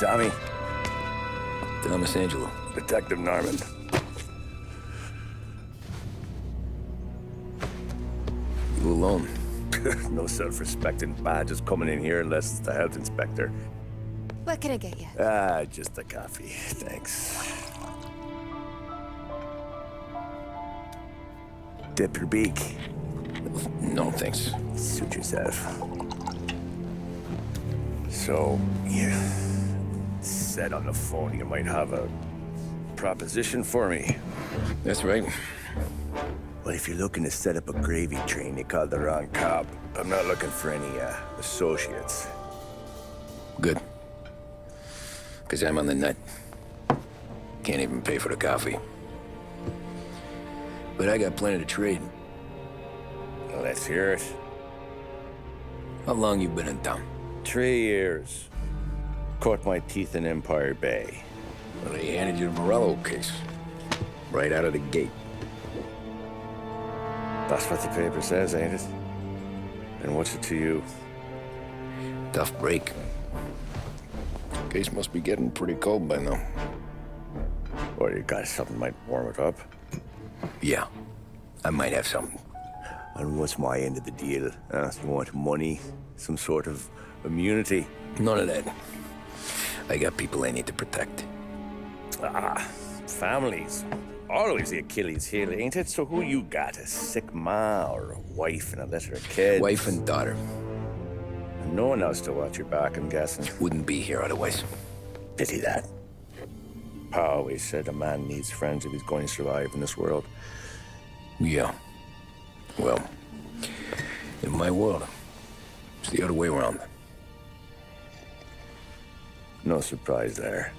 Tommy? Thomas Angelo. Detective Norman. You alone? No self-respecting badges coming in here unless it's the health inspector. What can I get you? Just a coffee. Thanks. Dip your beak. No, thanks. Suit yourself. So, you said on the phone you might have a proposition for me. That's right. Well, if you're looking to set up a gravy train, you called the wrong cop. I'm not looking for any, associates. Good. Because I'm on the nut. Can't even pay for the coffee. But I got plenty to trade. Well, let's hear it. How long you been in town? 3 years. Caught my teeth in Empire Bay. Well, they handed you the Morello case. Right out of the gate. That's what the paper says, ain't it? And what's it to you? Tough break. Case must be getting pretty cold by now. Or you got something might warm it up? Yeah, I might have something. And what's my end of the deal? You want money? Some sort of immunity? None of that. I got people I need to protect. Families. Always the Achilles heel, ain't it? So who you got? A sick ma or a wife and a litter of kids? Wife and daughter. And no one else to watch your back, I'm guessing. Wouldn't be here otherwise. Pity that. Pa always said a man needs friends if he's going to survive in this world. Yeah. Well, in my world, it's the other way around. No surprise there.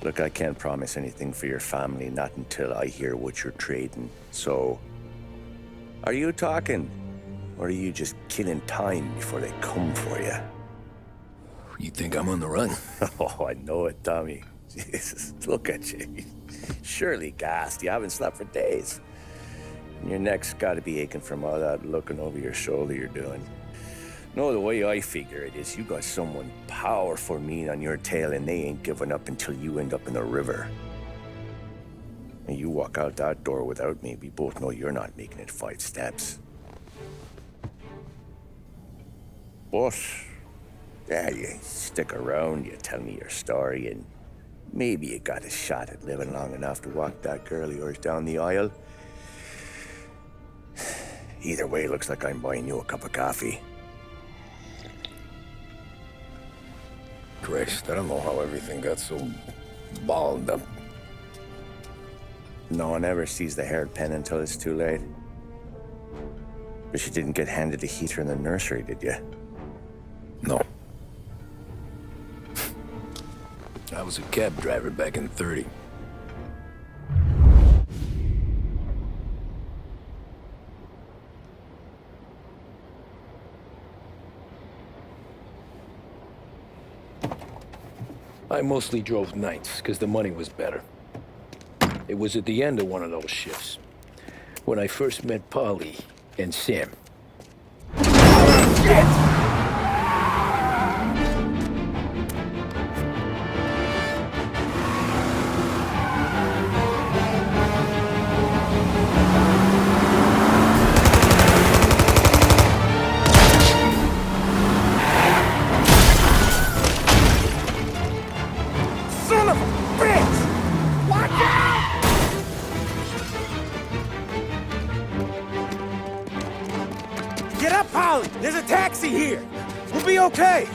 Look, I can't promise anything for your family, not until I hear what you're trading. So, are you talking? Or are you just killing time before they come for you? You think I'm on the run? Oh, I know it, Tommy. Jesus, look at you. Surely gassed. You haven't slept for days. And your neck's got to be aching from all that looking over your shoulder you're doing. No, the way I figure it is you got someone powerful mean on your tail and they ain't giving up until you end up in the river. And you walk out that door without me, we both know you're not making it 5 steps. But, yeah, you stick around, you tell me your story, and maybe you got a shot at living long enough to walk that girl of yours down the aisle. Either way, looks like I'm buying you a cup of coffee. Christ, I don't know how everything got so balled up. No one ever sees the hairpin until it's too late. But you didn't get handed a heater in the nursery, did you? No. I was a cab driver back in '30. I mostly drove nights, because the money was better. It was at the end of one of those shifts, when I first met Polly and Sam. Shit! Get up, Polly! There's a taxi here! We'll be okay!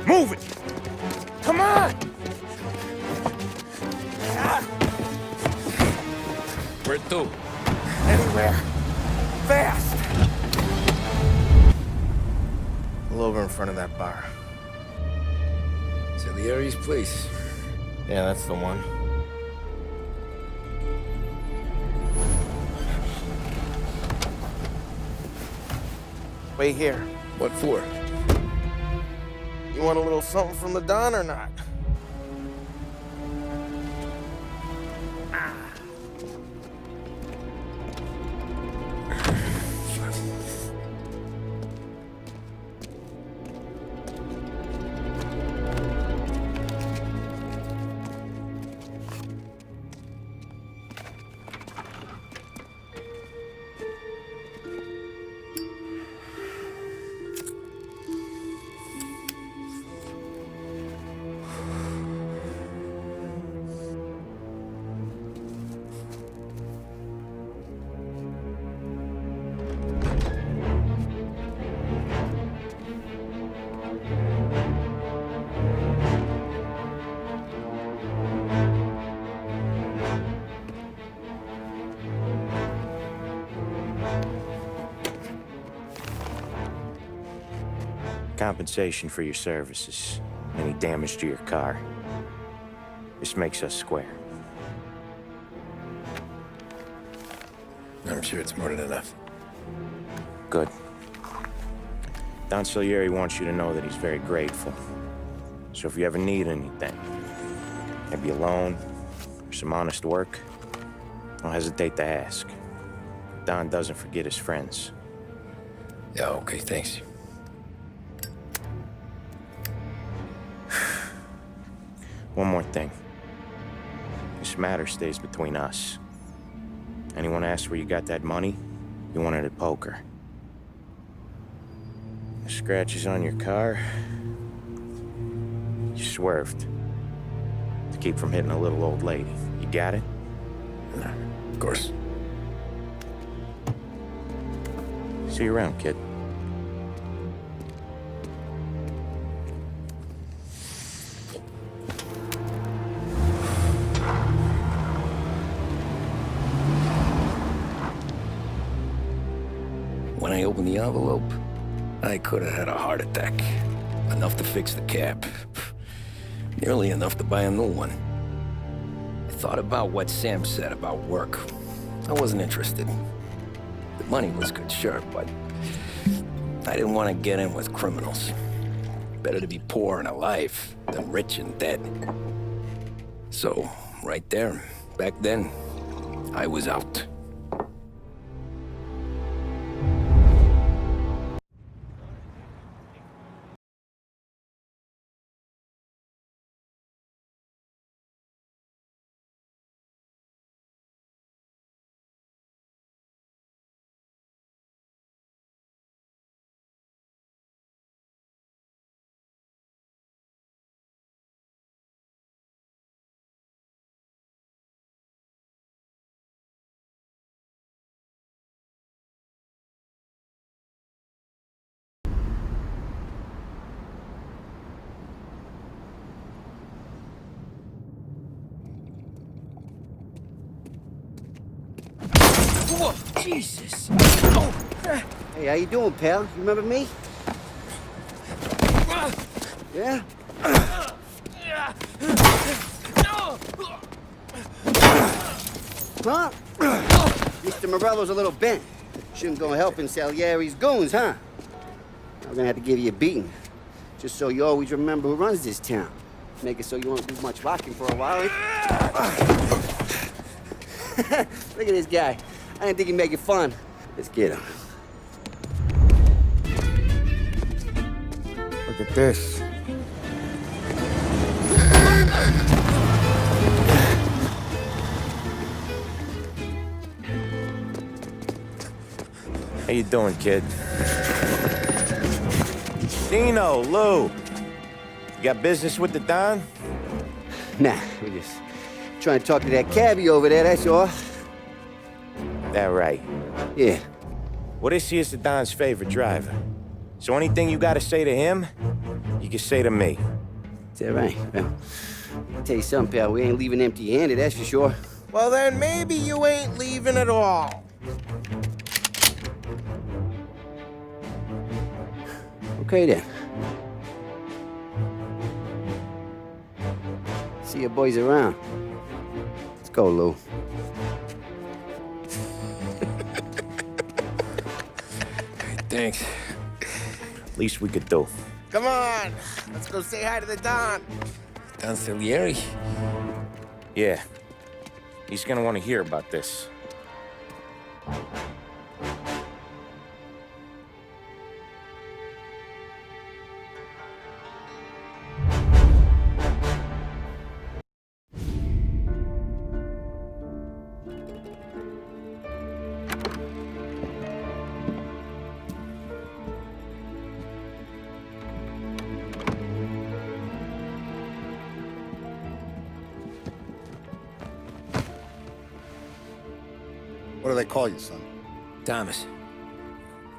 Move it! Come on! Where to? Anywhere. Fast! Pull over in front of that bar. Salieri's place. Yeah, that's the one. Wait here. What for? You want a little something from the Don or not? Compensation for your services. Any damage to your car. This makes us square. I'm sure it's more than enough. Good. Don Salieri wants you to know that he's very grateful. So if you ever need anything, maybe a loan or some honest work, don't hesitate to ask. Don doesn't forget his friends. Yeah, okay, thanks. One more thing. This matter stays between us. Anyone asks where you got that money, you won it at poker. The scratches on your car, you swerved. To keep from hitting a little old lady. You got it? Of course. See you around, kid. When I opened the envelope, I could have had a heart attack. Enough to fix the cab. Nearly enough to buy a new one. I thought about what Sam said about work. I wasn't interested. The money was good, sure, but I didn't want to get in with criminals. Better to be poor and alive than rich and dead. So, right there, back then, I was out. Whoa, Jesus! Hey, how you doing, pal? You remember me? Yeah? Huh? Mr. Morello's a little bent. Shouldn't go helping Salieri's goons, huh? I'm gonna have to give you a beating. Just so you always remember who runs this town. Make it so you won't do much rocking for a while. Look at this guy. I didn't think he'd make it fun. Let's get him. Look at this. How you doing, kid? Dino, Lou. You got business with the Don? Nah, we're just trying to talk to that cabbie over there, that's all. That right. Yeah. Well, this here's the Don's favorite driver. So anything you gotta say to him, you can say to me. Is that right? Well, I'll tell you something, pal. We ain't leaving empty-handed, that's for sure. Well, then maybe you ain't leaving at all. Okay, then. See your boys around. Let's go, Lou. Thanks. Least we could do. Come on, let's go say hi to the Don. Don Salieri? Yeah. He's gonna want to hear about this. What do they call you, son? Thomas.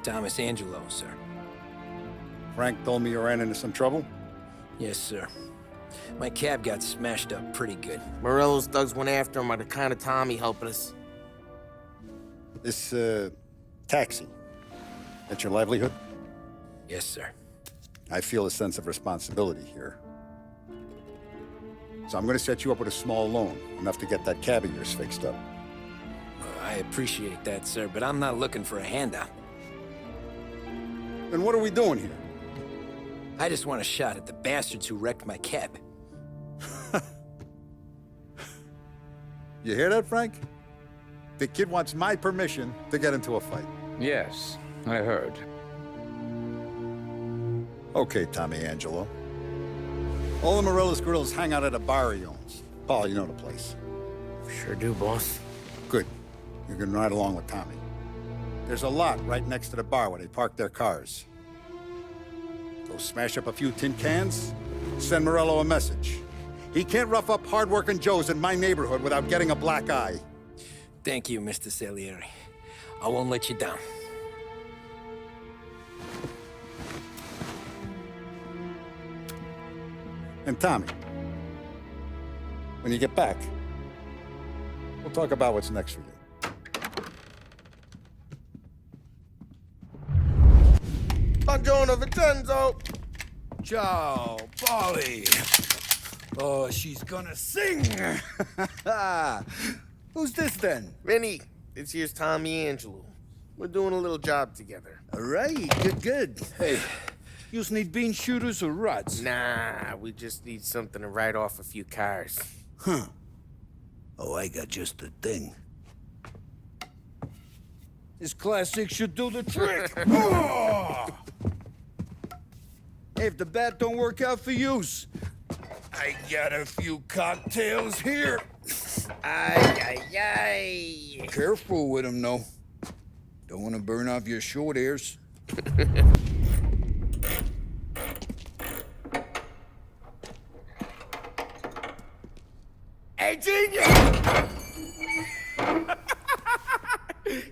Thomas Angelo, sir. Frank told me you ran into some trouble? Yes, sir. My cab got smashed up pretty good. Morello's thugs went after him on account of Tommy helping us. This, taxi. That's your livelihood? Yes, sir. I feel a sense of responsibility here. So I'm going to set you up with a small loan, enough to get that cab of yours fixed up. I appreciate that, sir, but I'm not looking for a handout. Then what are we doing here? I just want a shot at the bastards who wrecked my cab. You hear that, Frank? The kid wants my permission to get into a fight. Yes, I heard. Okay, Tommy Angelo. All the Morella's girls hang out at a bar he owns. Paul, you know the place. Sure do, boss. Good. You can ride along with Tommy. There's a lot right next to the bar where they park their cars. Go smash up a few tin cans, send Morello a message. He can't rough up hard-working Joes in my neighborhood without getting a black eye. Thank you, Mr. Salieri. I won't let you down. And Tommy, when you get back, we'll talk about what's next for you. Buongiorno, Vincenzo. Ciao, Polly. Oh, she's gonna sing. Who's this then? Vinny, this here's Tommy Angelo. We're doing a little job together. All right, good. Hey, you need bean shooters or rods? Nah, we just need something to write off a few cars. Huh. Oh, I got just the thing. This classic should do the trick. Oh! Hey, if the bat don't work out for yous, I got a few cocktails here. Ay. Careful with them, though. Don't want to burn off your short hairs. Hey, genius!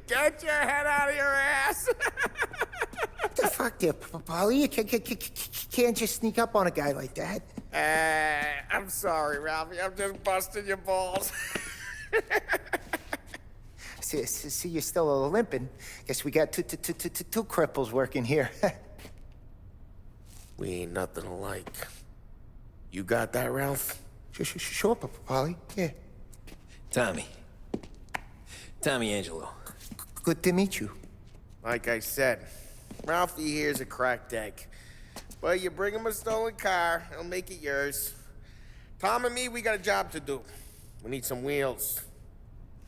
Get your head out of your ass! What the fuck there, Polly? You can't just sneak up on a guy like that. I'm sorry, Ralphie. I'm just busting your balls. See, you're still limping. Guess we got two cripples working here. We ain't nothing alike. You got that, Ralph? Sure, Polly. Yeah. Tommy Angelo. Good to meet you. Like I said, Ralphie here's a cracked egg. But you bring him a stolen car, he'll make it yours. Tom and me, we got a job to do. We need some wheels.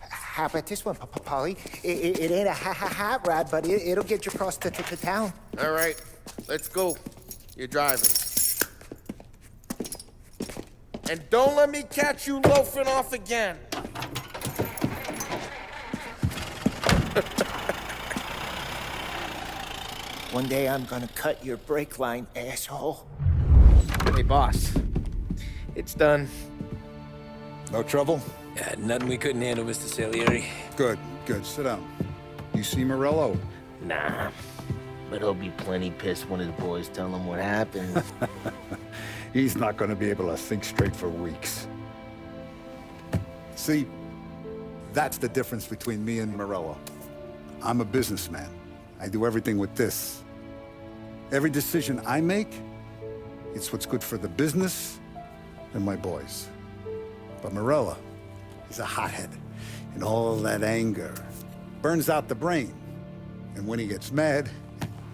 How about this one, Polly? It ain't a hot rod, but it'll get you across to town. All right, let's go. You're driving. And don't let me catch you loafing off again. One day I'm gonna cut your brake line, asshole. Hey, boss. It's done. No trouble? Yeah, nothing we couldn't handle, Mr. Salieri. Good. Sit down. You see Morello? Nah, but he'll be plenty pissed when his boys tell him what happened. He's not going to be able to think straight for weeks. See, that's the difference between me and Morello. I'm a businessman. I do everything with this. Every decision I make, it's what's good for the business and my boys. But Morello, he's a hothead, and all that anger burns out the brain. And when he gets mad,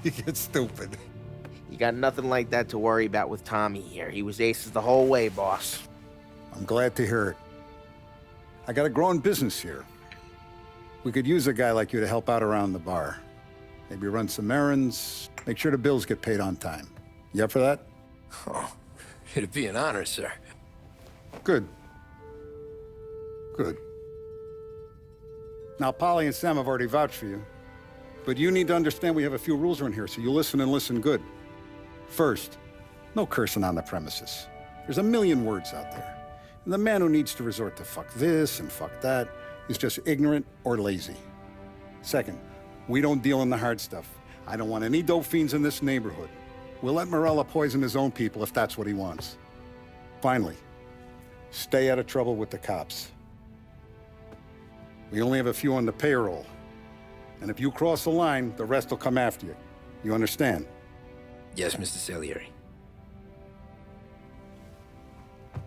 he gets stupid. You got nothing like that to worry about with Tommy here. He was aces the whole way, boss. I'm glad to hear it. I got a growing business here. We could use a guy like you to help out around the bar. Maybe run some errands, make sure the bills get paid on time. You up for that? Oh, it'd be an honor, sir. Good. Now, Polly and Sam have already vouched for you. But you need to understand we have a few rules around here, so you listen and listen good. First, no cursing on the premises. There's a million words out there. And the man who needs to resort to fuck this and fuck that is just ignorant or lazy. Second, we don't deal in the hard stuff. I don't want any dope fiends in this neighborhood. We'll let Morello poison his own people if that's what he wants. Finally, stay out of trouble with the cops. We only have a few on the payroll. And if you cross the line, the rest will come after you. You understand? Yes, Mr. Salieri.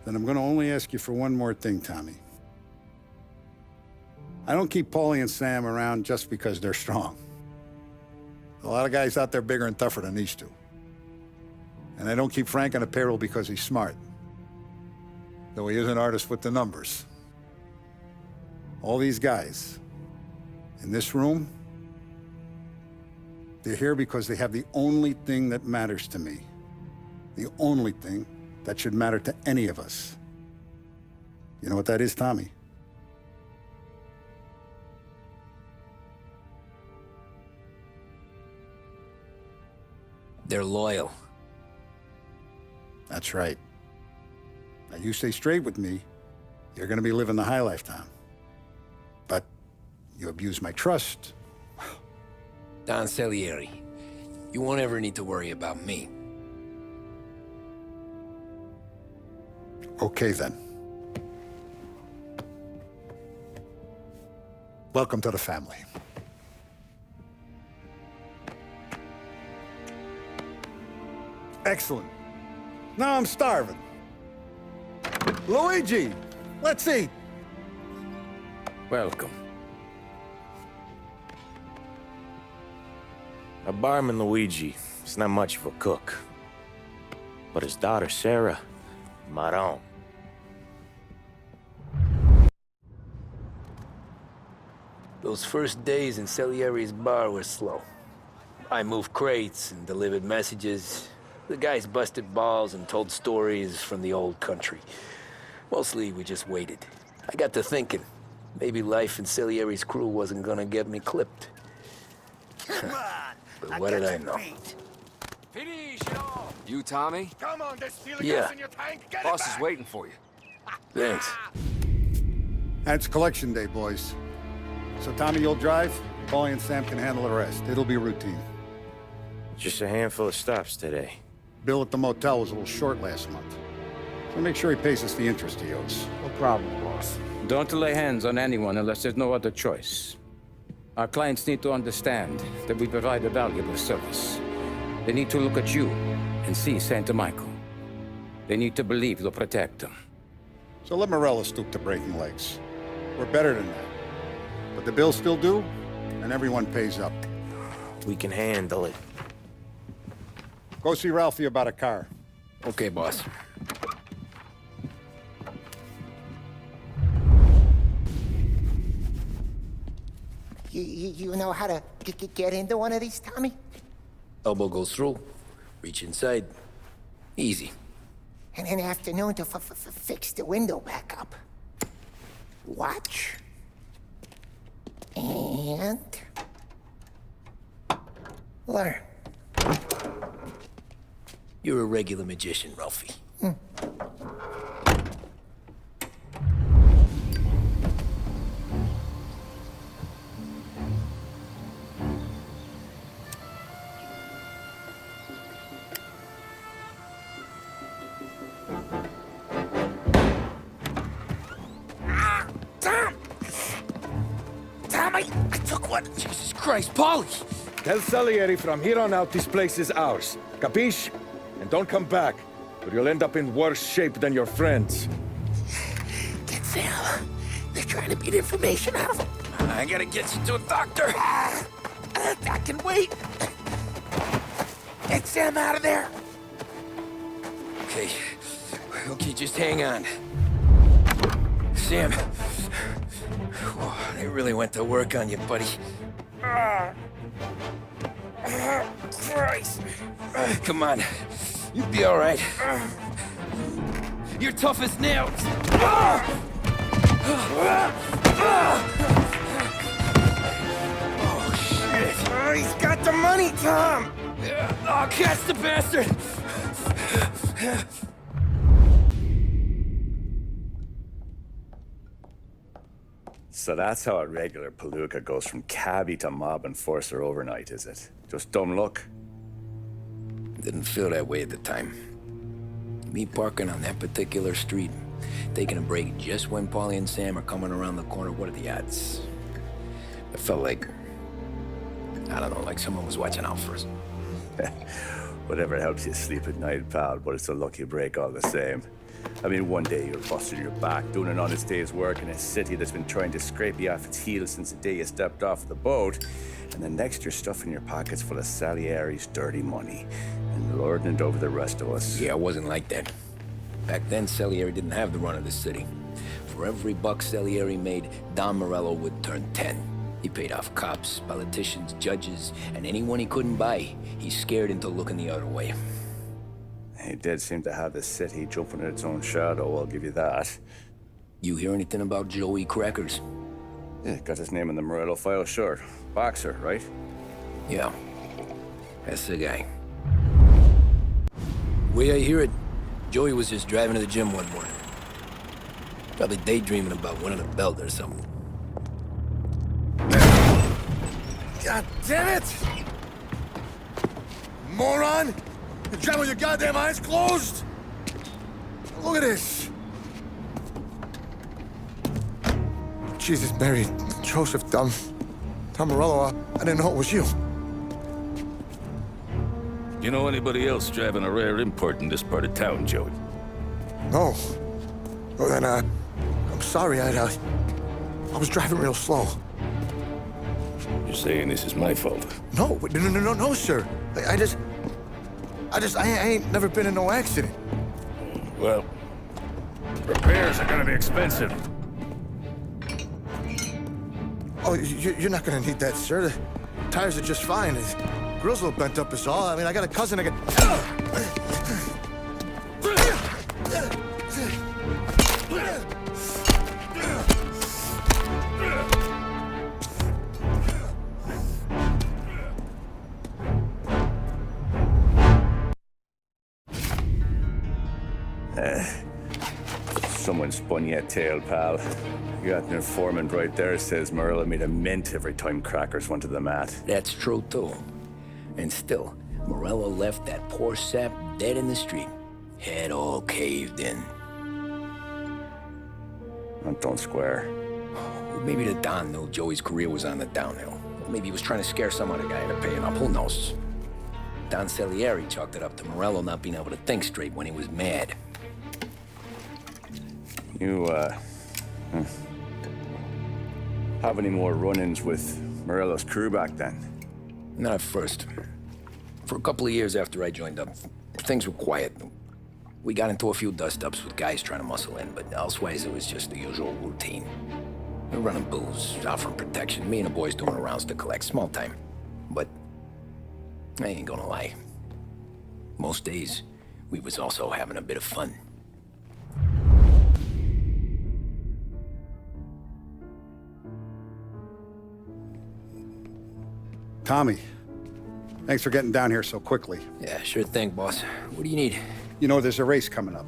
Then I'm gonna only ask you for one more thing, Tommy. I don't keep Paulie and Sam around just because they're strong. A lot of guys out there bigger and tougher than these two. And I don't keep Frank on the payroll because he's smart. Though he is an artist with the numbers. All these guys in this room, they're here because they have the only thing that matters to me. The only thing that should matter to any of us. You know what that is, Tommy? They're loyal. That's right. Now, you stay straight with me, you're gonna be living the high life, Tom. But you abuse my trust. Don Salieri, you won't ever need to worry about me. Okay, then. Welcome to the family. Excellent. Now I'm starving. Luigi, let's eat. Welcome. Our barman Luigi is not much of a cook. But his daughter Sarah, Maron. Those first days in Salieri's bar were slow. I moved crates and delivered messages. The guys busted balls and told stories from the old country. Mostly, we just waited. I got to thinking, maybe life in Salieri's crew wasn't gonna get me clipped. But what did I know? You, Tommy? Come on, there's stealing Yeah. gas in your tank. Get Boss it is back. waiting for you. Thanks. It's collection day, boys. So Tommy, you'll drive. Paulie and Sam can handle the rest. It'll be routine. Just a handful of stops today. Bill at the motel was a little short last month. So make sure he pays us the interest he owes. No problem, boss. Don't lay hands on anyone unless there's no other choice. Our clients need to understand that we provide a valuable service. They need to look at you and see Santa Michael. They need to believe you'll protect them. So let Morella stoop to breaking legs. We're better than that. But the bills still due, and everyone pays up. We can handle it. Go see Ralphie about a car. Okay, boss. You know how to get into one of these, Tommy? Elbow goes through, reach inside. Easy. And an afternoon to fix the window back up. Watch. And... learn. You're a regular magician, Ralphie. Tommy, I took one. Jesus Christ, Paulie! Tell Salieri from here on out this place is ours. Capiche? And don't come back, or you'll end up in worse shape than your friends. Get Sal. They're trying to beat information out of him. I gotta get you to a doctor. I can wait. Get Sam out of there. Okay. Okay, just hang on. Sam. Whoa, they really went to work on you, buddy. Christ. Come on. You'll be all right. You're tough as nails. Oh, shit. Oh, he's got the money, Tom. Oh, catch the bastard! So that's how a regular palooka goes from cabbie to mob enforcer overnight, is it? Just dumb luck? Didn't feel that way at the time. Me parking on that particular street, taking a break just when Paulie and Sam are coming around the corner, what are the odds? It felt like, I don't know, like someone was watching out for us. Whatever helps you sleep at night, pal, but it's a lucky break all the same. I mean, one day you're busting your back, doing an honest day's work in a city that's been trying to scrape you off its heels since the day you stepped off the boat, and the next you're stuffing your pockets full of Salieri's dirty money and lording it over the rest of us. Yeah, it wasn't like that. Back then, Salieri didn't have the run of the city. For every buck Salieri made, Don Morello would turn 10. He paid off cops, politicians, judges, and anyone he couldn't buy, he scared into looking the other way. He did seem to have the city jumping at its own shadow, I'll give you that. You hear anything about Joey Crackers? Yeah, got his name in the Morello file, sure. Boxer, right? Yeah, that's the guy. The way I hear it, Joey was just driving to the gym one morning. Probably daydreaming about winning a belt or something. God damn it! Moron! You're driving with your goddamn eyes closed? Look at this! Jesus, Mary, Joseph, Tom Morello, I didn't know it was you. You know anybody else driving a rare import in this part of town, Joey? No. Well, then, I'm sorry, I was driving real slow. You're saying this is my fault? No, sir. I ain't never been in no accident. Well, repairs are gonna be expensive. Oh, you're not gonna need that, sir. The tires are just fine. The grill's a little bent up is all. I mean, I got a cousin that Someone spun you a tale, pal. You got an informant right there says Morello made a mint every time Crackers went to the mat. That's true, too. And still, Morello left that poor sap dead in the street. Head all caved in. That don't square. Maybe the Don knew Joey's career was on the downhill. Maybe he was trying to scare some other guy into paying up. Who knows? Don Salieri chalked it up to Morello not being able to think straight when he was mad. You, have any more run-ins with Morello's crew back then? Not at first. For a couple of years after I joined up, things were quiet. We got into a few dust-ups with guys trying to muscle in, but elsewise it was just the usual routine. We're running booze, offering protection, me and the boys doing the rounds to collect, small time. But I ain't gonna lie. Most days, we was also having a bit of fun. Tommy, thanks for getting down here so quickly. Yeah, sure thing, boss. What do you need? You know there's a race coming up.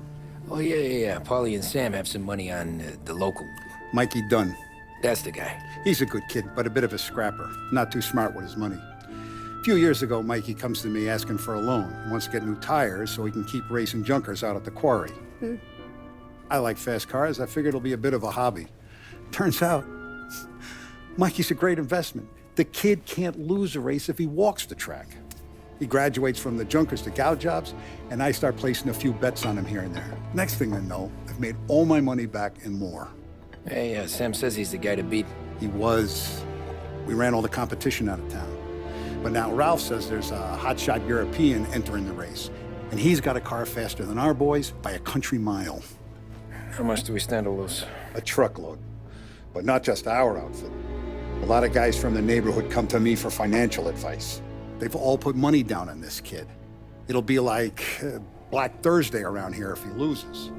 Oh, yeah. Paulie and Sam have some money on the local. Mikey Dunn. That's the guy. He's a good kid, but a bit of a scrapper. Not too smart with his money. A few years ago, Mikey comes to me asking for a loan. He wants to get new tires so he can keep racing junkers out at the quarry. I like fast cars. I figured it'll be a bit of a hobby. Turns out, Mikey's a great investment. The kid can't lose a race if he walks the track. He graduates from the junkers to gal jobs, and I start placing a few bets on him here and there. Next thing I know, I've made all my money back and more. Hey, Sam says he's the guy to beat. He was. We ran all the competition out of town. But now Ralph says there's a hotshot European entering the race, and he's got a car faster than our boys by a country mile. How much do we stand to lose? A truckload. But not just our outfit. A lot of guys from the neighborhood come to me for financial advice. They've all put money down on this kid. It'll be like Black Thursday around here if he loses.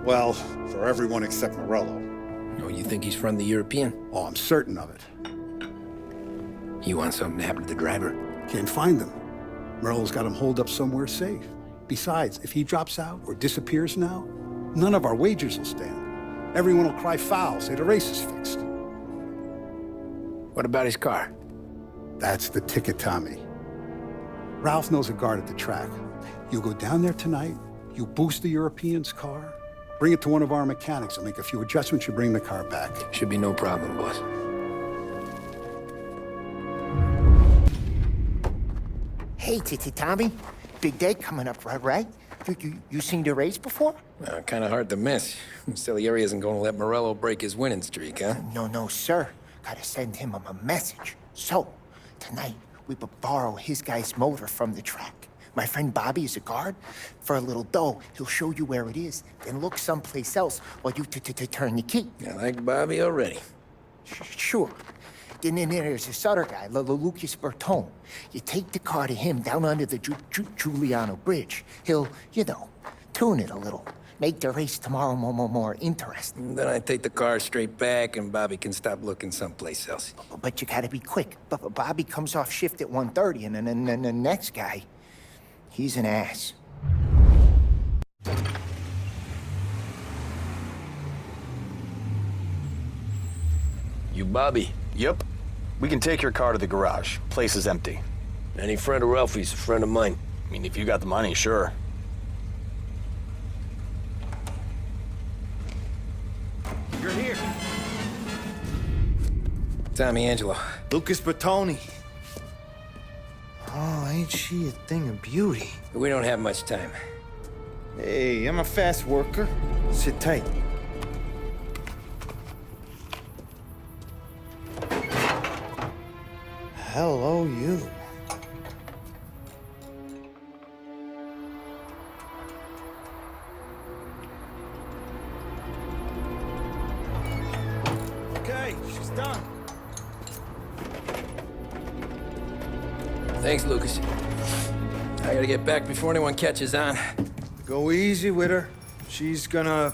Well, for everyone except Morello. Oh, you think he's from the European? Oh, I'm certain of it. You want something to happen to the driver? Can't find him. Morello's got him holed up somewhere safe. Besides, if he drops out or disappears now, none of our wagers will stand. Everyone will cry foul, say the race is fixed. What about his car? That's the ticket, Tommy. Ralph knows a guard at the track. You go down there tonight, you boost the European's car, bring it to one of our mechanics, and make a few adjustments, you bring the car back. Should be no problem, boss. Hey, Tommy. big day coming up, right? You seen the race before? Kind of hard to miss. Salieri isn't going to let Morello break his winning streak, huh? No, sir. Gotta send him a message. So, tonight, we borrow his guy's motor from the track. My friend Bobby is a guard. For a little dough, he'll show you where it is, then look someplace else while you turn the key. I like Bobby already. Sure. Then there's this other guy, Lucas Bertone. You take the car to him down under the Giuliano Bridge. He'll, tune it a little. Make the race tomorrow more interesting. Then I take the car straight back and Bobby can stop looking someplace else. But you gotta be quick. Bobby comes off shift at 1:30, and then the next guy, he's an ass. You Bobby? Yep. We can take your car to the garage. Place is empty. Any friend of Ralphie's, a friend of mine. I mean, if you got the money, sure. You're here. Tommy Angelo. Lucas Bertoni. Oh, ain't she a thing of beauty? We don't have much time. Hey, I'm a fast worker. Sit tight. Hello, you. Okay, she's done. Thanks, Lucas. I gotta get back before anyone catches on. Go easy with her. She's gonna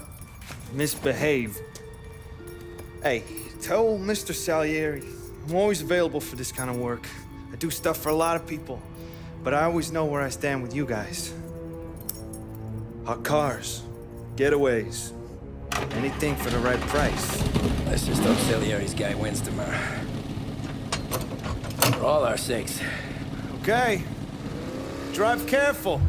misbehave. Hey, tell Mr. Salieri I'm always available for this kind of work. I do stuff for a lot of people, but I always know where I stand with you guys. Hot cars, getaways, anything for the right price. Let's just hope Salieri's guy wins tomorrow. For all our sakes. Okay. Drive careful.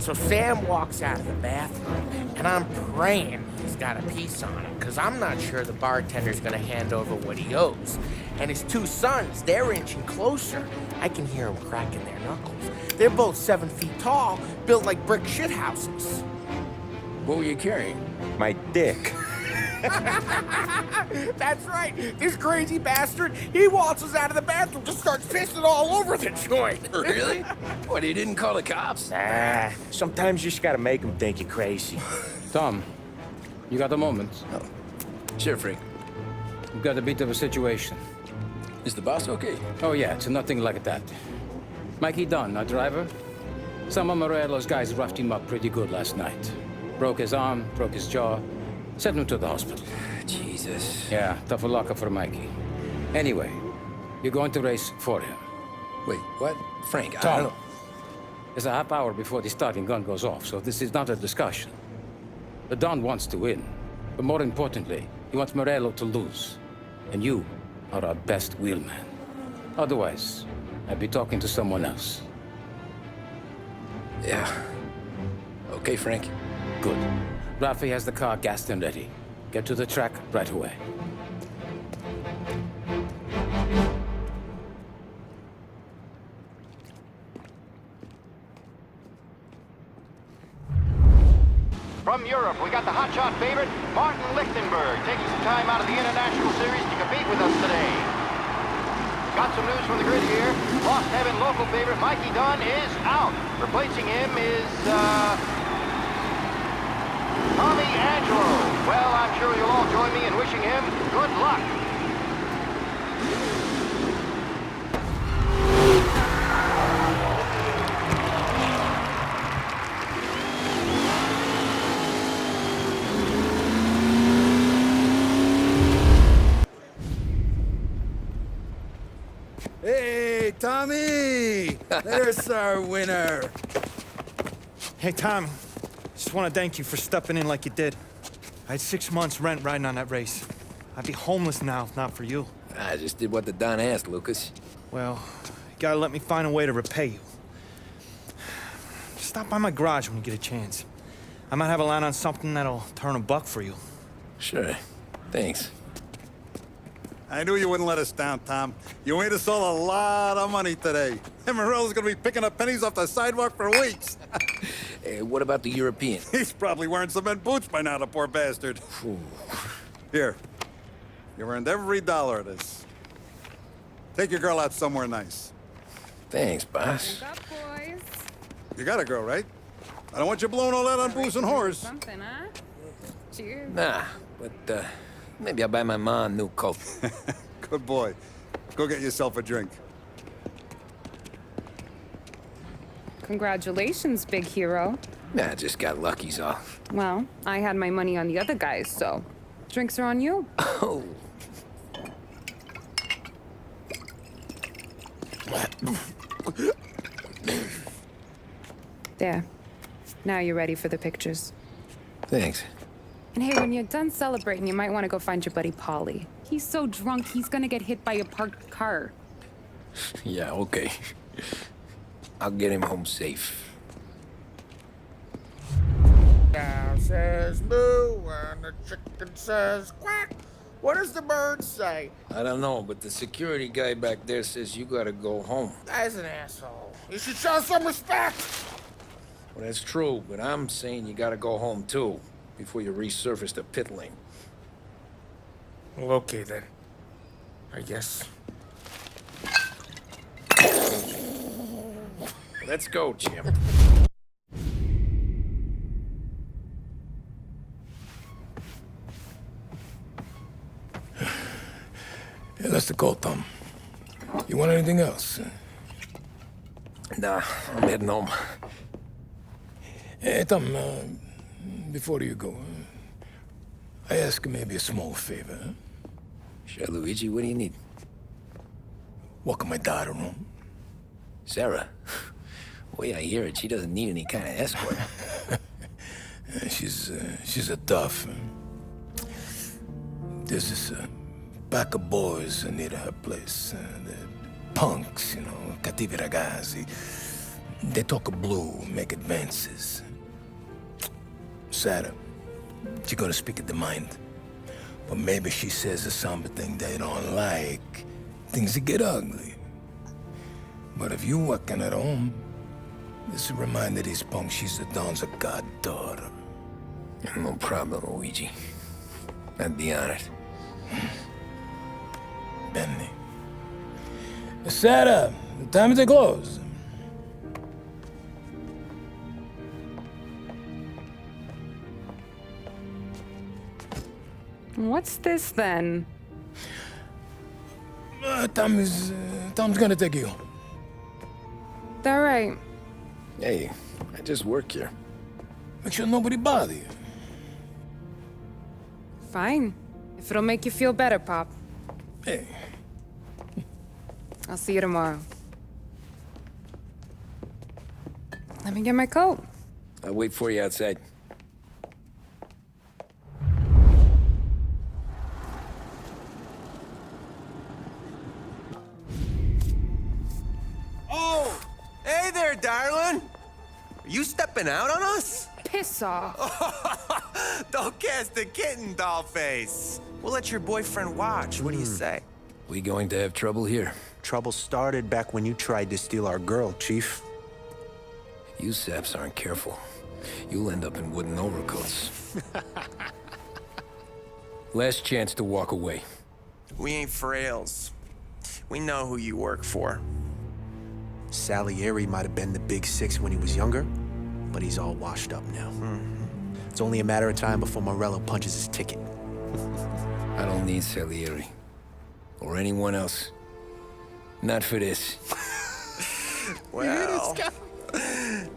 So Sam walks out of the bathroom, and I'm praying he's got a piece on him, because I'm not sure the bartender's gonna hand over what he owes. And his two sons, they're inching closer. I can hear them cracking their knuckles. They're both 7 feet tall, built like brick shithouses. What were you carrying? My dick. That's right. This crazy bastard, he waltzes out of the bathroom, just starts pissing all over the joint. Really? What, he didn't call the cops? Nah, sometimes you just gotta make them think you're crazy. Tom, you got a moment? Oh. Sure, Frank. We've got a bit of a situation. Is the boss okay? Oh, yeah, it's nothing like that. Mikey Dunn, our driver. Some of Morello's guys roughed him up pretty good last night. Broke his arm, broke his jaw. Sent him to the hospital. Jesus. Yeah, tough luck for Mikey. Anyway, you're going to race for him. Wait, what? Frank, Tom, I don't know. It's a half hour before the starting gun goes off, so this is not a discussion. The Don wants to win, but more importantly, he wants Morello to lose. And you are our best wheelman. Otherwise, I'd be talking to someone else. Yeah. Okay, Frank. Good. Rafi has the car gassed and ready. Get to the track right away. From Europe, we got the hotshot favorite, Martin Lichtenberg, taking some time out of the International Series to compete with us today. Got some news from the grid here. Lost Heaven local favorite Mikey Dunn is out. Replacing him is, Tommy Angelo. Well, I'm sure you'll all join me in wishing him good luck. Hey, Tommy! There's our winner. Hey, Tommy. Just want to thank you for stepping in like you did. I had 6 months rent riding on that race. I'd be homeless now if not for you. I just did what the Don asked, Lucas. Well, you gotta let me find a way to repay you. stop by my garage when you get a chance. I might have a line on something that'll turn $1 for you. Sure. Thanks. I knew you wouldn't let us down, Tom. You made us all a lot of money today. And Morello's gonna be picking up pennies off the sidewalk for weeks. Hey, what about the European? He's probably wearing cement boots by now, the poor bastard. Here. You've earned every dollar of this. Take your girl out somewhere nice. Thanance, boss. Wake up, boys. You got a girl, right? I don't want you blowing all that on booze and whores. Something, huh? Cheers. Nah, but maybe I'll buy my ma a new coat. Good boy. Go get yourself a drink. Congratulations, big hero. Nah, I just got lucky's all. Well, I had my money on the other guys, so drinks are on you. Oh. There. Now you're ready for the pictures. Thanks. And hey, when you're done celebrating, you might want to go find your buddy Paulie. He's so drunk, he's gonna get hit by a parked car. Yeah, okay. I'll get him home safe. Cow says moo and the chicken says quack. What does the bird say? I don't know, but the security guy back there says you gotta go home. Guy's an asshole. You should show some respect. Well, that's true, but I'm saying you gotta go home too, before you resurface the pit lane. Well, okay then. I guess. Let's go, Jim. Yeah, that's the call, Tom. You want anything else? Nah, I'm heading home. Hey, Tom, before you go, I ask maybe a small favor. Huh? Sure, Luigi, what do you need? Walk my daughter home. Sarah? The way I hear it, she doesn't need any kind of escort. She's a tough. There's this pack of boys near her place. The punks, you know, cattivi ragazzi. They talk blue, make advances. Sarah, she's gonna speak at the mind. But maybe she says something they don't like. Things get ugly. But if you walking at home, this will remind these punks she's the Don's goddaughter. No problem, Luigi. I'd be honored. Benny. Sarah, time to close. What's this then? Tom's gonna take you. All right. Hey, I just work here. Make sure nobody bother you. Fine. If it'll make you feel better, Pop. Hey. I'll see you tomorrow. Let me get my coat. I'll wait for you outside. Oh! Hey there, darling! Are you stepping out on us? Piss off. Don't cast a kitten, dollface. We'll let your boyfriend watch. What do you say? We going to have trouble here? Trouble started back when you tried to steal our girl, Chief. You saps aren't careful. You'll end up in wooden overcoats. Last chance to walk away. We ain't frails. We know who you work for. Salieri might have been the big six when he was younger, but he's all washed up now. It's only a matter of time before Morello punches his ticket. I don't need Salieri. Or anyone else. Not for this. Well,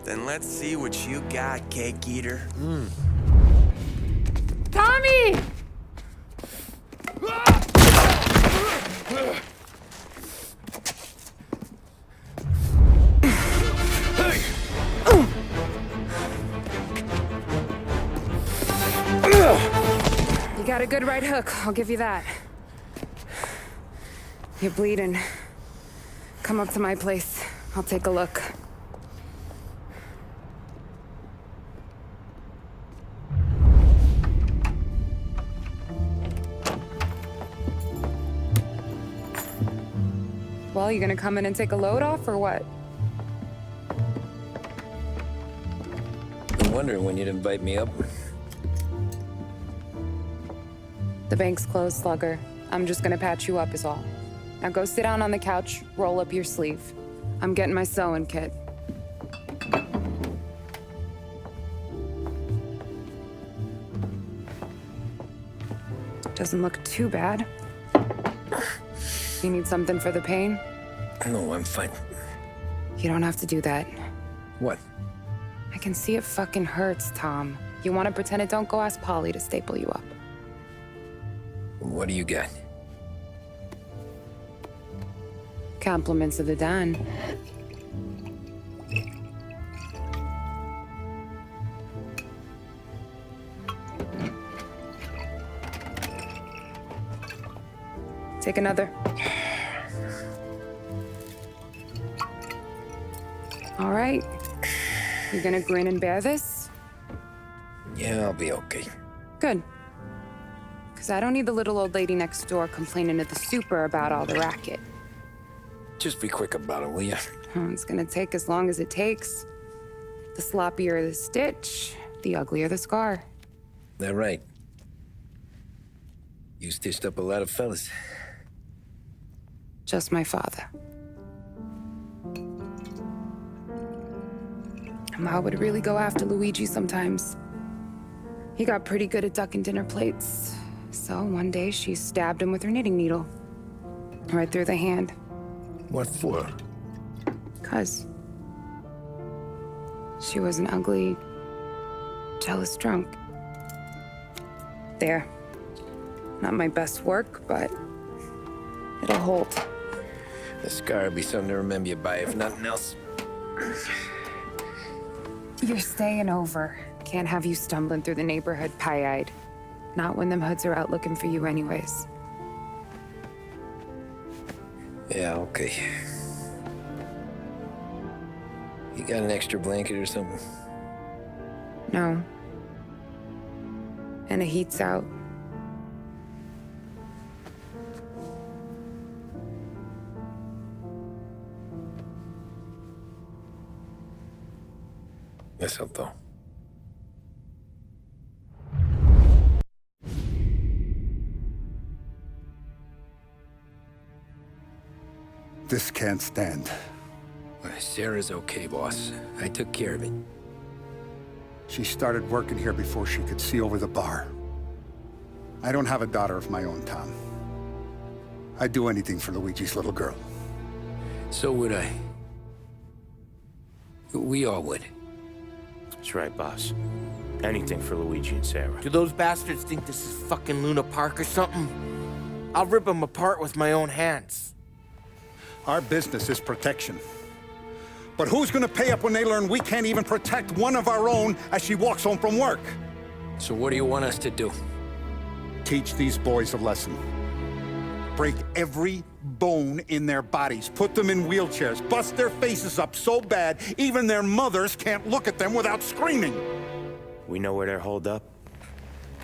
then let's see what you got, cake eater. Tommy! You got a good right hook, I'll give you that. You're bleeding. Come up to my place. I'll take a look. Well, you gonna come in and take a load off, or what? I'm wondering when you'd invite me up. The bank's closed, Slugger. I'm just gonna patch you up is all. Now go sit down on the couch, roll up your sleeve. I'm getting my sewing kit. Doesn't look too bad. You need something for the pain? No, I'm fine. You don't have to do that. What? I can see it fucking hurts, Tom. You want to pretend it don't? Go ask Polly to staple you up. What do you got? Compliments of the Don. Take another. All right. You gonna grin and bear this? Yeah, I'll be okay. Good. Because I don't need the little old lady next door complaining to the super about all the racket. Just be quick about it, will ya? It's gonna take as long as it takes. The sloppier the stitch, the uglier the scar. That right. You stitched up a lot of fellas. Just my father. Ma would really go after Luigi sometimes. He got pretty good at ducking dinner plates. So one day she stabbed him with her knitting needle. Right through the hand. What for? 'Cause she was an ugly, jealous drunk. There. Not my best work, but it'll hold. The scar will be something to remember you by, if nothing else. You're staying over. Can't have you stumbling through the neighborhood pie-eyed. Not when them hoods are out looking for you anyways. Yeah, okay. You got an extra blanket or something? No. And the heat's out. Yes, I'll go. This can't stand. Sarah's okay, boss. I took care of it. She started working here before she could see over the bar. I don't have a daughter of my own, Tom. I'd do anything for Luigi's little girl. So would I. We all would. That's right, boss. Anything for Luigi and Sarah. Do those bastards think this is fucking Luna Park or something? I'll rip them apart with my own hands. Our business is protection. But who's gonna pay up when they learn we can't even protect one of our own as she walks home from work? So what do you want us to do? Teach these boys a lesson. Break every bone in their bodies, put them in wheelchairs, bust their faces up so bad even their mothers can't look at them without screaming. We know where they're holed up?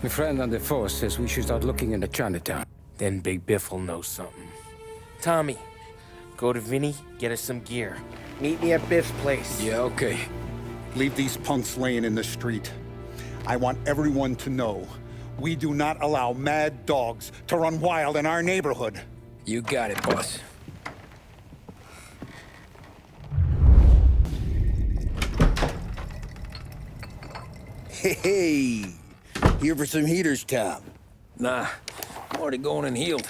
My friend on the force says we should start looking into Chinatown. Then Big Biff will know something. Tommy, go to Vinny, get us some gear. Meet me at Biff's place. Yeah, okay. Leave these punks laying in the street. I want everyone to know we do not allow mad dogs to run wild in our neighborhood. You got it, boss. Hey, here for some heaters, Tom? Nah, I'm already going and healed.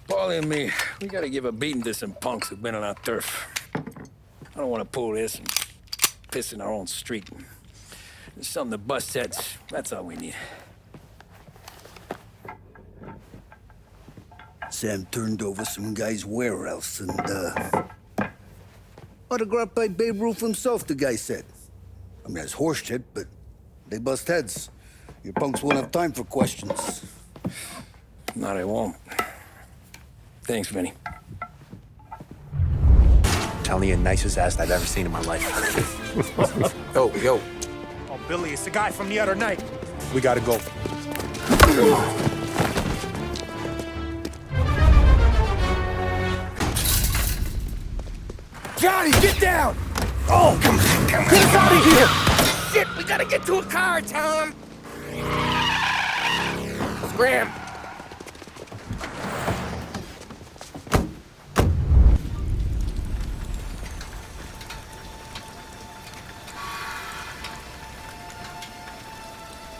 Paulie and me, we gotta give a beating to some punks who've been on our turf. I don't want to pull this and piss in our own street. There's something to bust heads. That's all we need. Sam turned over some guy's warehouse and, autographed by Babe Ruth himself, the guy said. I mean, that's horse shit, but they bust heads. Your punks won't have time for questions. No, they won't. Thanks, Vinny. Telling you, nicest ass I've ever seen in my life. Yo. Oh, Billy, it's the guy from the other night. We gotta go. down! Oh, come on. Get us out of here! Shit, we gotta get to a car, Tom! Scram!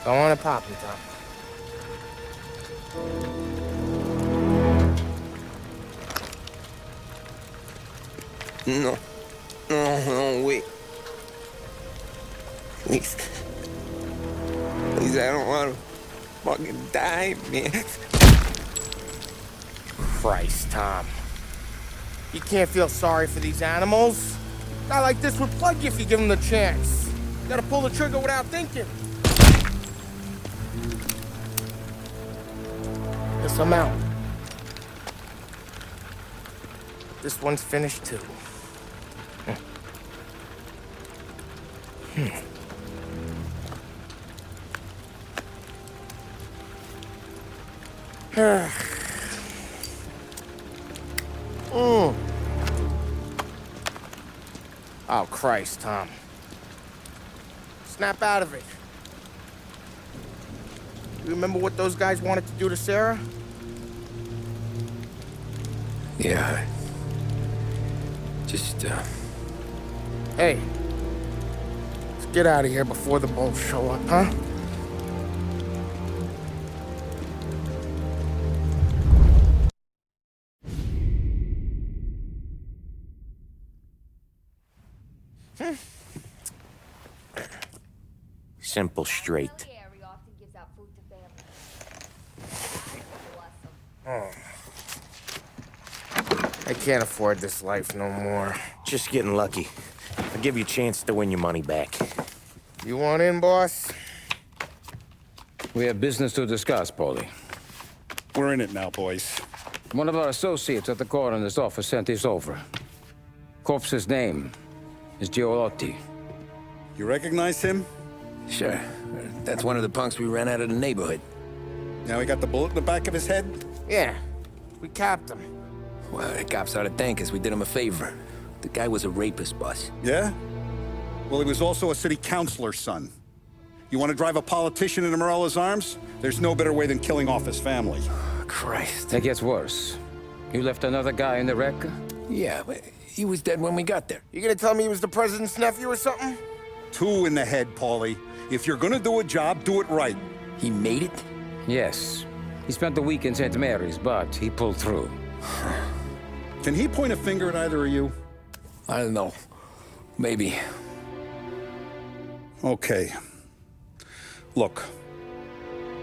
Go on and pop me, Tom. No. No, wait. Please. Please, I don't want to fucking die, man. Christ, Tom. You can't feel sorry for these animals. A guy like this would plug you if you give him the chance. You gotta pull the trigger without thinking. Guess I'm out. This one's finished too. Oh, Christ, Tom. Snap out of it. You remember what those guys wanted to do to Sarah? Yeah. Just, Hey. Let's get out of here before the bulls show up, huh? Simple, straight. I can't afford this life no more. Just getting lucky. I'll give you a chance to win your money back. You want in, boss? We have business to discuss, Paulie. We're in it now, boys. One of our associates at the coroner's office sent this over. Corpse's name is Giolotti. You recognize him? Sure. That's one of the punks we ran out of the neighborhood. Now he got the bullet in the back of his head? Yeah. We capped him. Well, the cops ought to thank us. We did him a favor. The guy was a rapist, boss. Yeah? Well, he was also a city councilor's son. You want to drive a politician into Morella's arms? There's no better way than killing off his family. Christ. It gets worse. You left another guy in the wreck? Yeah, but he was dead when we got there. You gonna tell me he was the president's nephew or something? 2 in the head, Paulie. If you're gonna do a job, do it right. He made it? Yes. He spent the week in St. Mary's, but he pulled through. Can he point a finger at either of you? I don't know. Maybe. Okay. Look.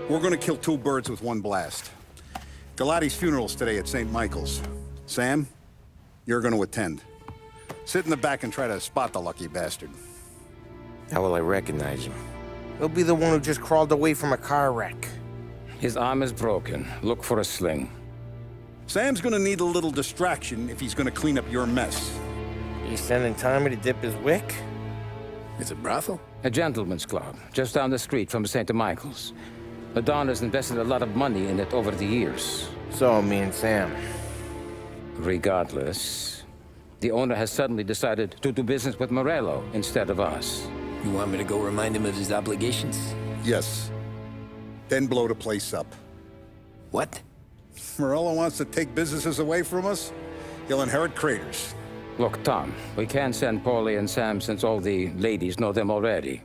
We're gonna kill 2 birds with 1 blast. Galati's funeral's today at St. Michael's. Sam, you're gonna attend. Sit in the back and try to spot the lucky bastard. How will I recognize him? He'll be the one who just crawled away from a car wreck. His arm is broken. Look for a sling. Sam's gonna need a little distraction if he's gonna clean up your mess. You sending Tommy to dip his wick? It's a brothel? A gentleman's club, just down the street from St. Michael's. The Don has invested a lot of money in it over the years. So, me and Sam. Regardless, the owner has suddenly decided to do business with Morello instead of us. You want me to go remind him of his obligations? Yes. Then blow the place up. What? Morello wants to take businesses away from us? He'll inherit craters. Look, Tom, we can't send Paulie and Sam since all the ladies know them already.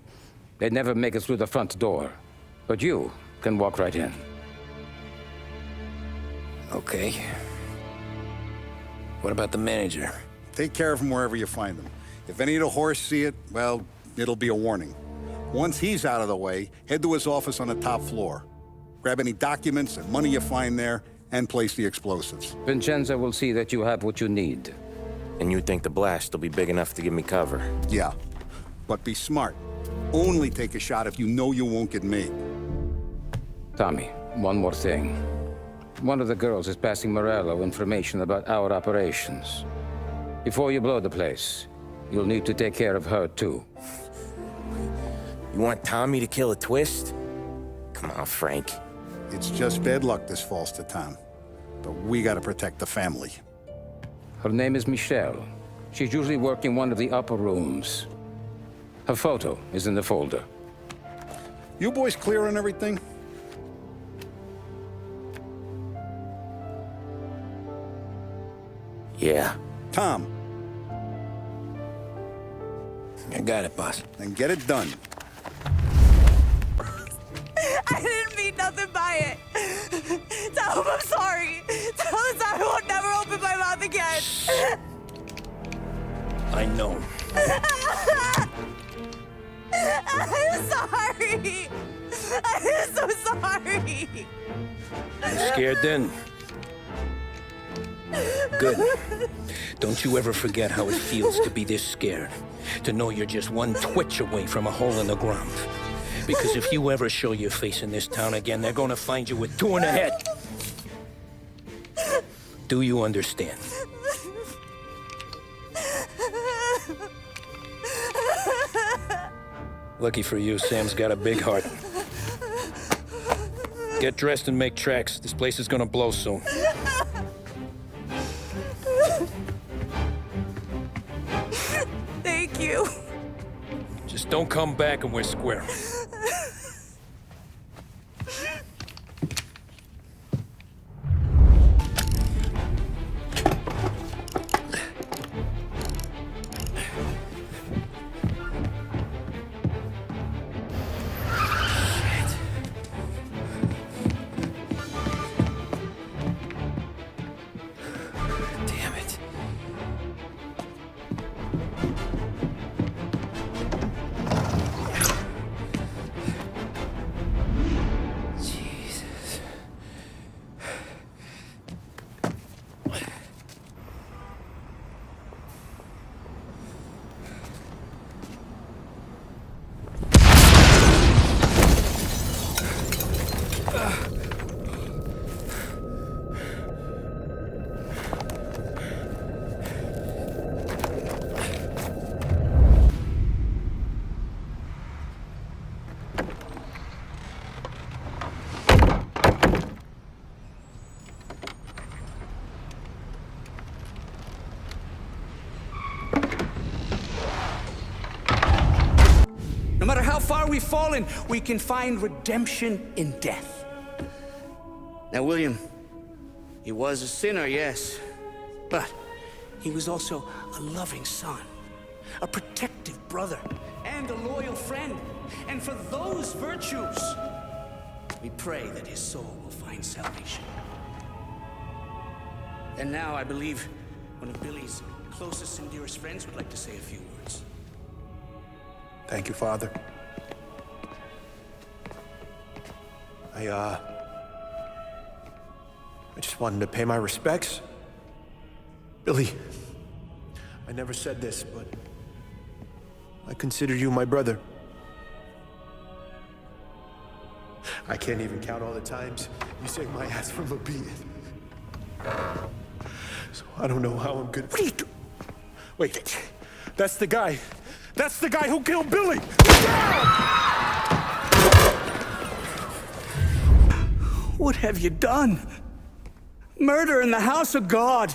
They'd never make it through the front door. But you can walk right in. Okay. What about the manager? Take care of him wherever you find him. If any of the whores see it, well, it'll be a warning. Once he's out of the way, head to his office on the top floor. Grab any documents and money you find there, and place the explosives. Vincenzo will see that you have what you need. And you think the blast will be big enough to give me cover? Yeah, but be smart. Only take a shot if you know you won't get made. Tommy, one more thing. One of the girls is passing Morello information about our operations. Before you blow the place, you'll need to take care of her, too. You want Tommy to kill a twist? Come on, Frank. It's just bad luck this falls to Tom. But we gotta protect the family. Her name is Michelle. She's usually working one of the upper rooms. Her photo is in the folder. You boys clear on everything? Yeah. Tom. I got it, boss. Then get it done. I didn't mean nothing by it. Tell him I'm sorry. Tell him I won't never open my mouth again. I know. I'm sorry. I'm so sorry. You scared then? Good. Don't you ever forget how it feels to be this scared. To know you're just one twitch away from a hole in the ground. Because if you ever show your face in this town again, they're gonna find you with two in the head. Do you understand? Lucky for you, Sam's got a big heart. Get dressed and make tracks. This place is gonna blow soon. Thank you. Just don't come back and we're square. No matter how far we've fallen, we can find redemption in death. Now, William, he was a sinner, yes. But he was also a loving son, a protective brother, and a loyal friend. And for those virtues, we pray that his soul will find salvation. And now I believe one of Billy's closest and dearest friends would like to say a few words. Thank you, Father. I just wanted to pay my respects. Billy, I never said this, but I consider you my brother. I can't even count all the times you saved my ass from a beating. So I don't know how I'm gonna... What are you doing? Wait, that's the guy. That's the guy who killed Billy! What have you done? Murder in the house of God!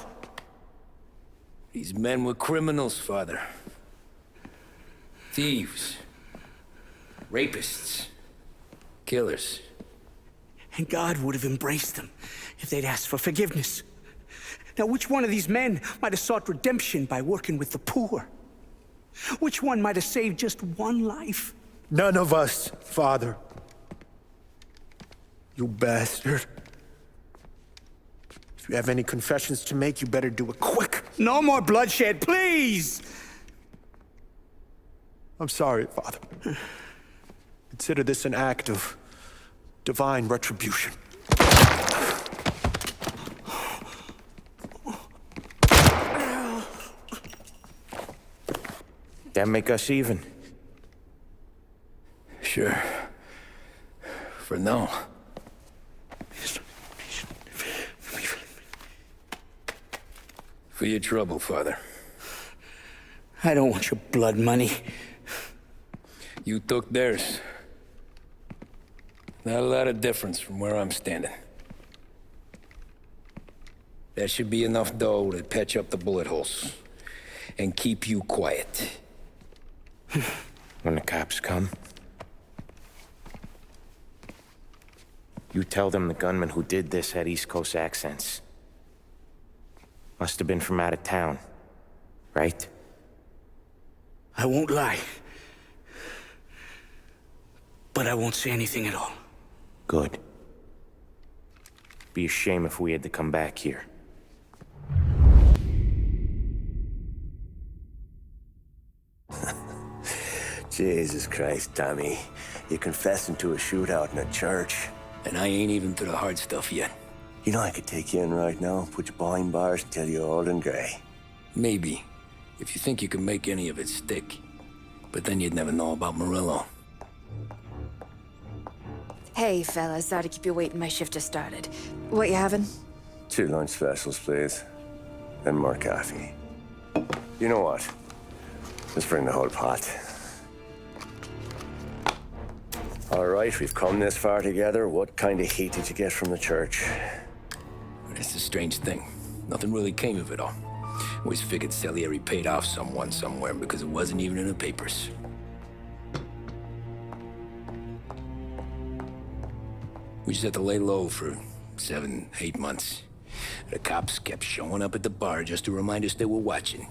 These men were criminals, Father. Thieves. Rapists. Killers. And God would have embraced them if they'd asked for forgiveness. Now, which one of these men might have sought redemption by working with the poor? Which one might have saved just one life? None of us, Father. You bastard. If you have any confessions to make, you better do it quick. No more bloodshed, please! I'm sorry, Father. Consider this an act of divine retribution. That make us even? Sure. For now. For your trouble, Father. I don't want your blood money. You took theirs. Not a lot of difference from where I'm standing. That should be enough dough to patch up the bullet holes. and keep you quiet. When the cops come, you tell them the gunman who did this had East Coast accents. Must have been from out of town, right? I won't lie. But I won't say anything at all. Good. Be a shame if we had to come back here. Jesus Christ, Tommy. You're confessing to a shootout in a church. And I ain't even to the hard stuff yet. You know I could take you in right now, put you behind bars until you're old and gray. Maybe, if you think you can make any of it stick. But then you'd never know about Morello. Hey, fellas, sorry to keep you waiting. My shift just started. What you having? 2 lunch specials, please. And more coffee. You know what? Let's bring the whole pot. All right, we've come this far together. What kind of heat did you get from the church? It's a strange thing. Nothing really came of it all. Always figured Salieri paid off someone somewhere because it wasn't even in the papers. We just had to lay low for 7, 8 months. The cops kept showing up at the bar just to remind us they were watching.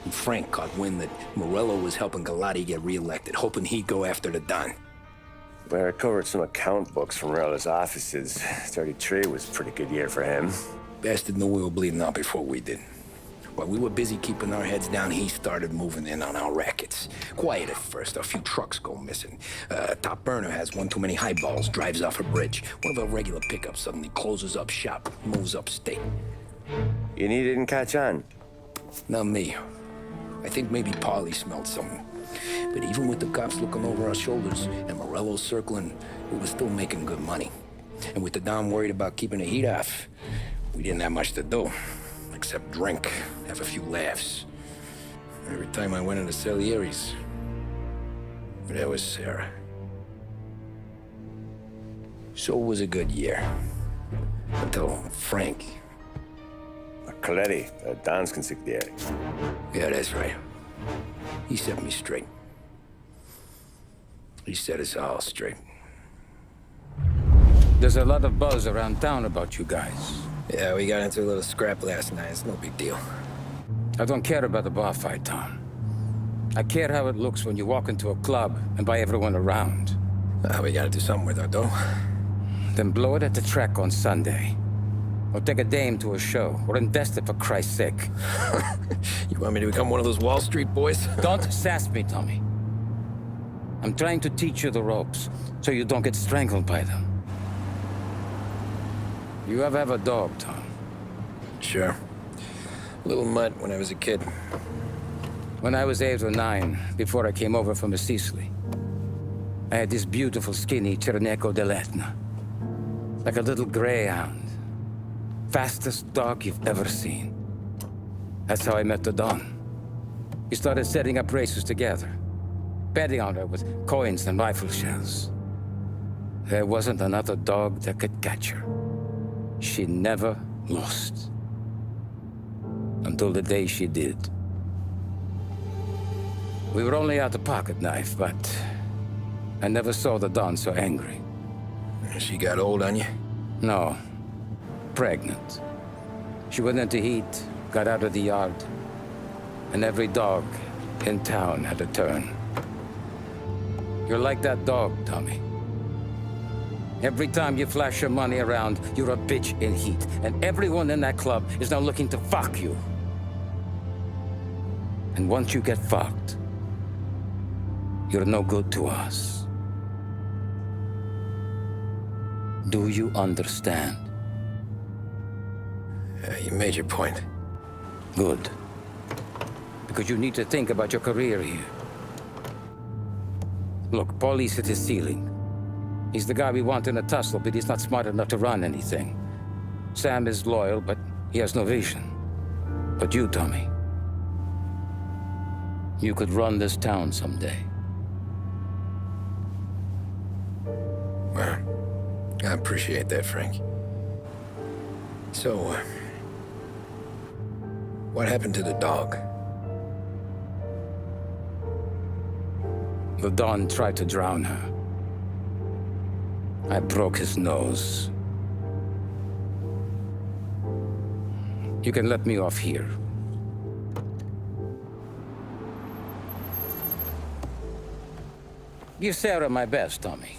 And Frank caught wind that Morello was helping Galati get reelected, hoping he'd go after the Don. Well, I recovered some account books from Morello's offices. 33 was a pretty good year for him. Bastard knew we were bleeding out before we did. While we were busy keeping our heads down, he started moving in on our rackets. Quiet at first, a few trucks go missing. Top burner has one too many highballs, drives off a bridge. One of our regular pickups suddenly closes up shop, moves upstate. You didn't catch on? Not me. I think maybe Paulie smelled something. But even with the cops looking over our shoulders and Morello circling, we were still making good money. And with the Don worried about keeping the heat off, we didn't have much to do. Except drink, have a few laughs. Every time I went into Salieri's, there was Sarah. So it was a good year. Until Frank. Coletti, Don's consigliere. Yeah, that's right. He set me straight. He set us all straight. There's a lot of buzz around town about you guys. Yeah, we got into a little scrap last night. It's no big deal. I don't care about the bar fight, Tom. I care how it looks when you walk into a club and by everyone around. We gotta do something with our dough. Then blow it at the track on Sunday. Or take a dame to a show. Or invest it, for Christ's sake. You want me to become one of those Wall Street boys? Don't sass me, Tommy. I'm trying to teach you the ropes, so you don't get strangled by them. You ever have a dog, Tom? Sure. Little mutt when I was a kid. When I was 8 or 9, before I came over from Sicily, I had this beautiful, skinny Cerneco dell'Etna. Like a little greyhound. Fastest dog you've ever seen. That's how I met the Don. We started setting up races together. Betting on her with coins and rifle shells. There wasn't another dog that could catch her. She never lost. Until the day she did. We were only out a pocket knife, but I never saw the Don so angry. She got old on you? No. Pregnant. She went into heat, got out of the yard, and every dog in town had a turn. You're like that dog, Tommy. Every time you flash your money around, you're a bitch in heat, and everyone in that club is now looking to fuck you. And once you get fucked, you're no good to us. Do you understand? You made your point. Good. Because you need to think about your career here. Look, Paulie's at his ceiling. He's the guy we want in a tussle, but he's not smart enough to run anything. Sam is loyal, but he has no vision. But you, Tommy, you could run this town someday. Well, I appreciate that, Frank. So, what happened to the dog? The Don tried to drown her. I broke his nose. You can let me off here. Give Sarah my best, Tommy.